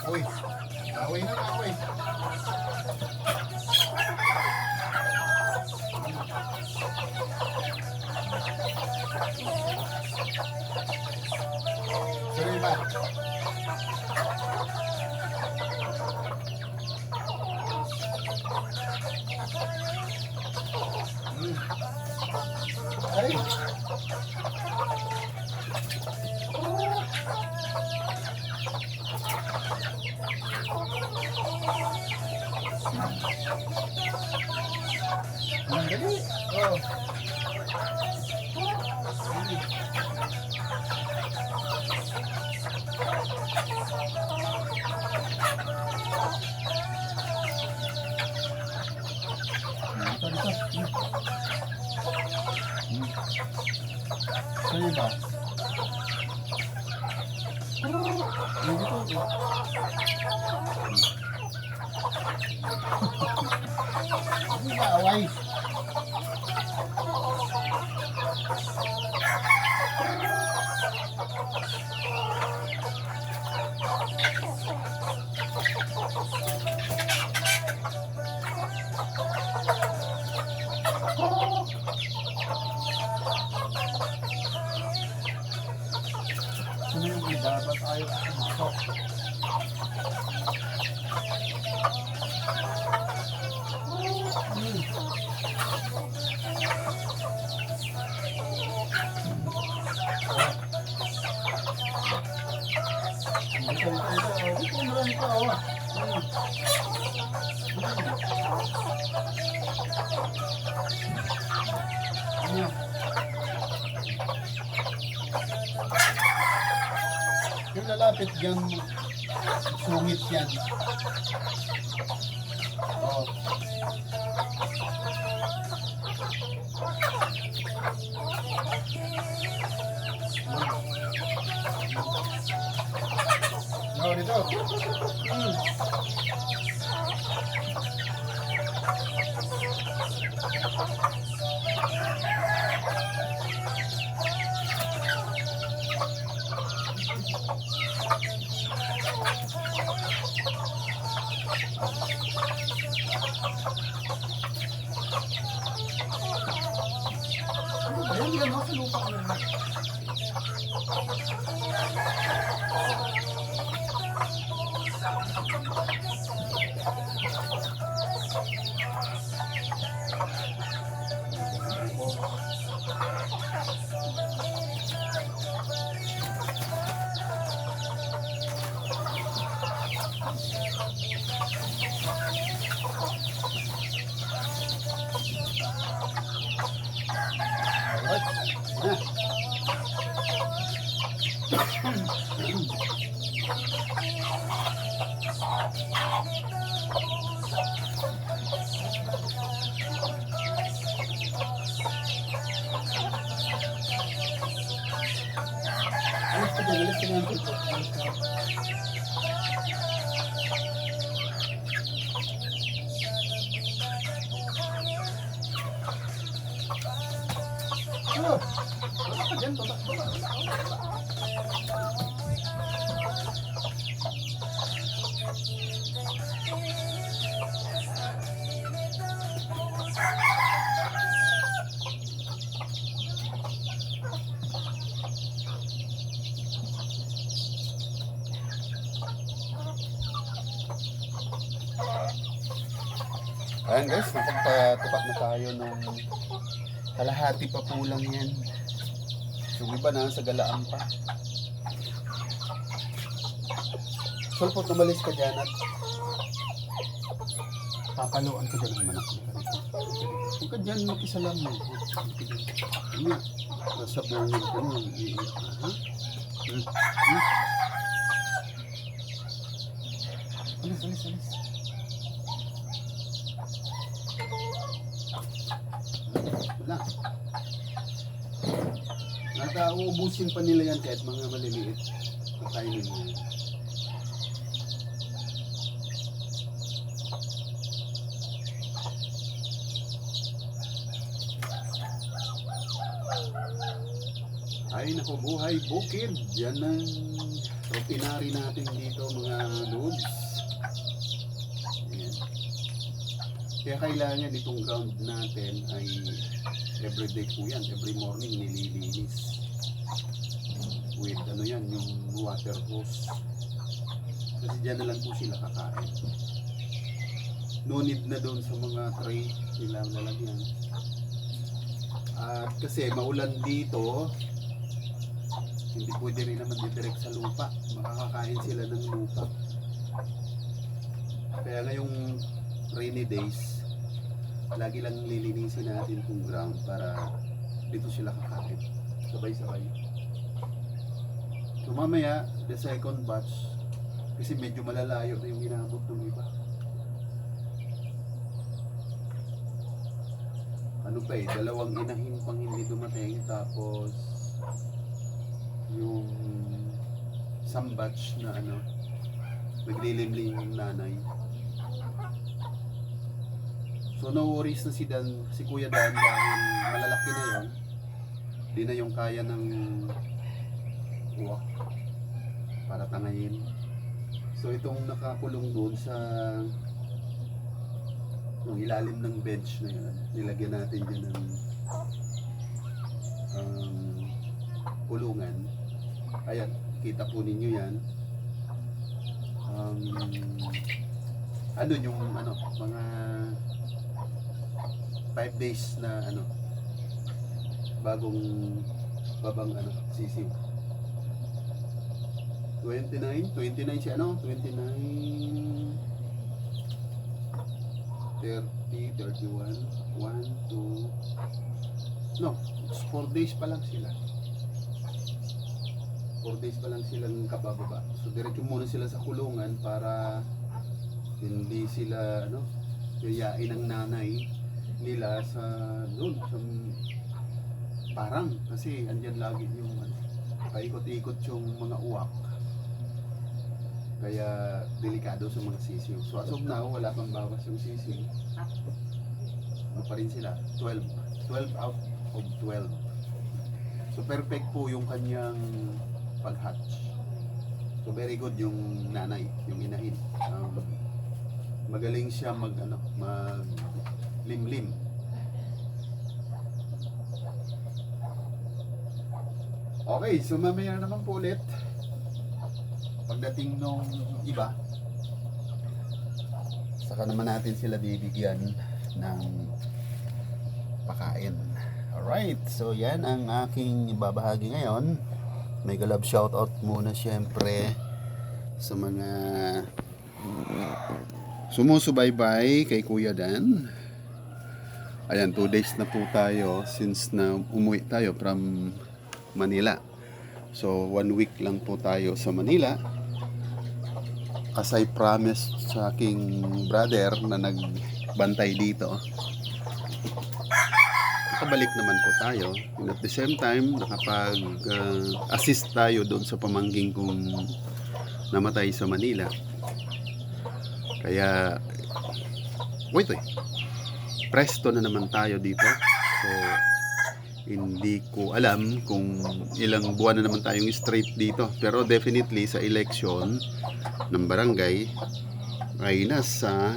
Uy, away na, away. Sorry ba? Ay. Ang dali. Oh. Sorry ba? Hindi ba away? Ano yung iba? Ba't ayaw pumasok? Yung lalapit dyan, sungit yan. Oh. No, dito. Ano ba yan? Yan ako sa lupa ko na. Ayan guys, nakapagpatupak na tayo ng kalahati pa po lang yan. Yung iba na sa galaan pa. Sulpot na malis ka dyan at papaluan ko dyan ng manak. ka dyan, makisalam mo. Ano nga? Nasa bungin ka na. Iiyak ka, ha? Alis, alis, alis. Wala. Uubusin pa nila yan kahit mga maliliit. Patayin mo. Ay naku, buhay bukid. Yan ang ropinari natin dito mga lods. Ayan. Kaya kailangan itong ground natin ay everyday po yan. Every morning nililinis. With ano yan, yung water hose. Kasi dyan na lang po sila kakain. No need na doon sa mga tray sila lalagyan. At kasi maulan dito, hindi pwede rin naman didirect sa lupa. Makakakain sila ng lupa. Kaya ngayong rainy days, lagi lang lilinisin natin itong ground para dito sila kakain. Sabay-sabay. So mamaya, the second batch, kasi medyo malalayo na yung ginamot ng iba. Ano pa eh, dalawang inahin pang hindi dumating, tapos yung isang batch na ano, naglilimlim yung nanay. So no worries na si Kuya Dan dahil malalaki na yun. Di na yung kaya ng uwak para tangayin. So itong nakakulong doon sa yung ilalim ng bench na yun, nilagyan natin dyan ng kulungan. Ayan, kita po ninyo yan. Ano yung ano, mga 5 days na ano, bagong babang ano, sisiw. 29 si ano, 29 30, 31, 1, 2, no, 4 days pa lang sila. 4 days pa lang silang kabababa. So diretso muna sila sa kulungan para hindi sila ano, yayain ng nanay nila sa doon sa parang kasi andyan lagi yung ano, paikot-ikot yung mga uwak. Kaya delikado sa mga sisiw. So as of now, wala pang bawas yung sisiw. Ano pa rin sila? 12 out of 12. So perfect po yung kanyang pag-hatch. So very good yung nanay, yung inahin. Magaling siya mag limlim. Okay, so mamaya naman po ulit. Pagdating nung iba, saka naman natin sila bibigyan ng pakain. Alright, so yan ang aking ibabahagi ngayon. Mega love shoutout muna syempre sa mga sumusubaybay kay Kuya Dan. Ayan, 2 days na po tayo since na umuwi tayo from Manila. So 1 week lang po tayo sa Manila. As I promised sa aking brother na nagbantay dito, nakabalik naman po tayo. And at the same time, nakapag-assist tayo doon sa pamangking kong namatay sa Manila. Kaya, wait, presto na naman tayo dito. So, hindi ko alam kung ilang buwan na naman tayong straight dito. Pero definitely sa election ng barangay ay nasa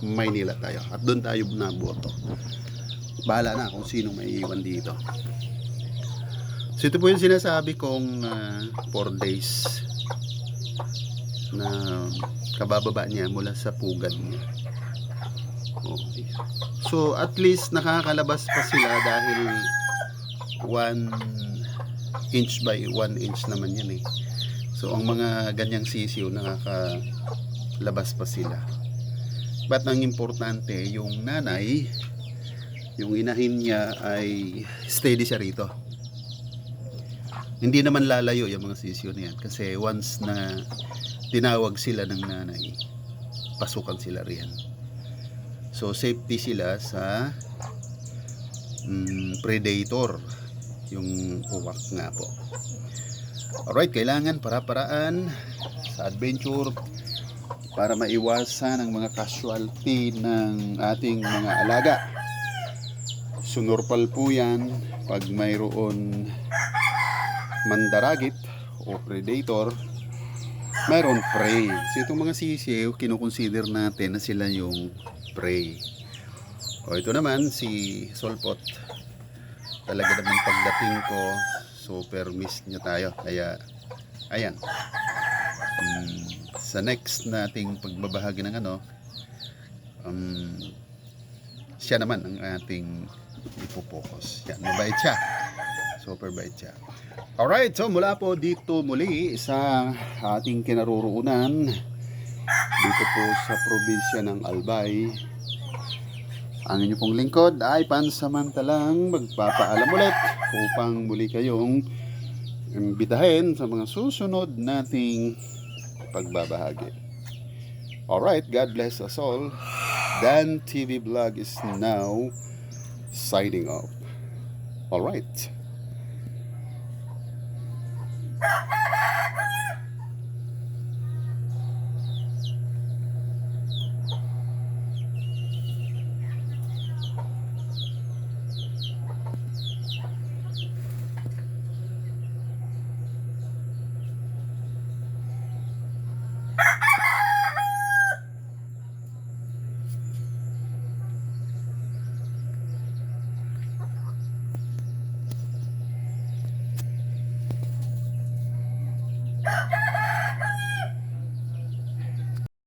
Maynila tayo. At doon tayo naboto. Bahala na kung sino maiiwan dito. So ito po yung sinasabi kong 4 days na kabababa niya mula sa pugad niya. Okay. So at least nakakalabas pa sila dahil 1 inch by 1 inch naman yan eh. So ang mga ganyang sisiw nakakalabas pa sila. But ang importante yung nanay yung inahin niya ay steady siya rito. Hindi naman lalayo yung mga sisyo na yan kasi once na tinawag sila ng nanay, pasukan sila riyan. So safety sila sa predator, yung uwak nga po. Alright, kailangan para-paraan sa adventure para maiwasan ang mga casualty ng ating mga alaga. Sunorpal po yan pag mayroon mandaragit o predator, mayroon prey. So itong mga sisiw, kinukonsider natin na sila yung prey. O ito naman si Solpot, talaga naman pagdating ko super miss niya tayo, kaya ayan. Sa next nating pagbabahagi ng siya naman ang ating ipopokus. Yan, mabait siya, super bait siya. Alright, so mula po dito muli sa ating kinaroroonan dito po sa probinsya ng Albay, ang inyo pong lingkod ay pansamantalang magpapaalam ulit upang muli kayong imbitahin sa mga susunod nating pagbabahagi. Alright, God bless us all. Dan TV Vlog is now signing off. Alright.